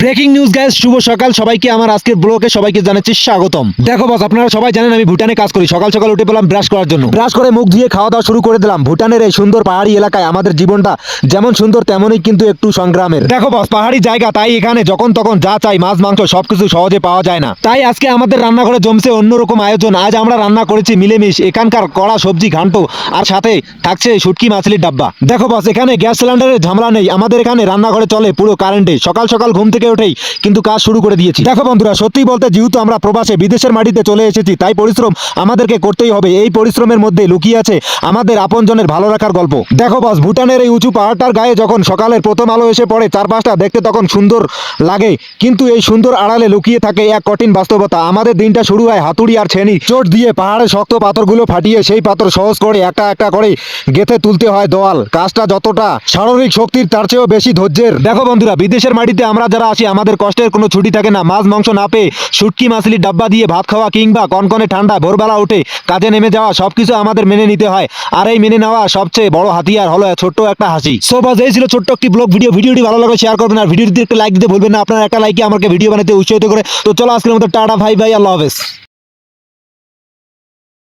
Breaking news guys, শুভ সকাল সবাইকে। আমার আজকের ব্লগে সবাইকে জানাচ্ছি স্বাগতম। দেখো বস, আপনারা সবাই জানেন আমি ভুটানে কাজ করি। সকাল সকাল উঠে পেলাম ব্রাশ করার জন্য। ব্রাশ করে মুখ ধুয়ে খাওয়া দাওয়া শুরু করে দিলাম। ভুটানের এই সুন্দর পাহাড়ি এলাকায় আমাদের জীবনটা যেমন সুন্দর তেমনই কিন্তু একটু সংগ্রামের। দেখো বস, পাহাড়ি জায়গা, তাই এখানে যখন তখন যা চাই মাছ মাংস সবকিছু সহজে পাওয়া যায় না। তাই আজকে আমাদের রান্নাঘরে জমছে অন্যরকম আয়োজন। আজ আমরা রান্না করেছি মিলেমিশ এখানকার কড়া সবজি ঘান্ট, আর সাথে থাকছে শুটকি মাছলির ডাব্বা। দেখো বস, এখানে গ্যাস সিলিন্ডারের ঝামেলা নেই। আমাদের এখানে রান্নাঘরে চলে পুরো কারেন্টে। সকাল সকাল ঘুম থেকে উঠেই কিন্তু কাজ শুরু করে দিয়েছি। দেখো বন্ধুরা, সত্যি বলতে যেহেতু আমরা প্রবাসে বিদেশের মাটিতে চলে এসেছি, তাই পরিশ্রম আমাদেরকে করতেই হবে। এই পরিশ্রমের মধ্যে লুকিয়ে আছে আমাদের আপনজনের ভালো রাখার গল্প। দেখো বস, ভুটানের এই উঁচু পাহাড়টার গায়ে যখন সকালের প্রথম আলো এসে পড়ে, চারপাশটা দেখতে তখন সুন্দর লাগে, কিন্তু এই সুন্দর আড়ালে লুকিয়ে থাকে এক কঠিন বাস্তবতা। আমাদের দিনটা শুরু হয় হাতুড়ি আর ছেনি চোট দিয়ে। পাহাড়ের শক্ত পাথরগুলো ফাটিয়ে সেই পাথর সহজ করে একটা একটা করে গেঁথে তুলতে হয় দেওয়াল। কাজটা যতটা শারীরিক শক্তির তার চেয়েও বেশি ধৈর্যের। দেখো বন্ধুরা, বিদেশের মাটিতে আমরা যারা আসি আমাদের কষ্টের কোনো ছুটি থাকে না। মাছ মাংস না পেয়ে শুটকি মাছলির ডাব্বা দিয়ে ভাত খাওয়া কিংবা কনকনে ঠান্ডা ভোরবেলা উঠে কাজে নেমে যাওয়া সবকিছু আমাদের মেনে নিতে হয়। আর এই মেনে নেওয়া সবচেয়ে বড় হাতিয়ার হলো ছোট্ট একটা হাসি। সো বাস, এই ছিল ছোট্ট একটি ব্লগ ভিডিও। ভিডিওটি ভালো লাগলে শেয়ার করবেন আর ভিডিওটিতে একটা লাইক দিতে ভুলবেন না। আপনার একটা লাইকে আমাকে ভিডিও বানাতে উৎসাহিত করে। তো চলো আজকের মতো টাটা, ভাই ভাই, আল্লাহ হাফেজ।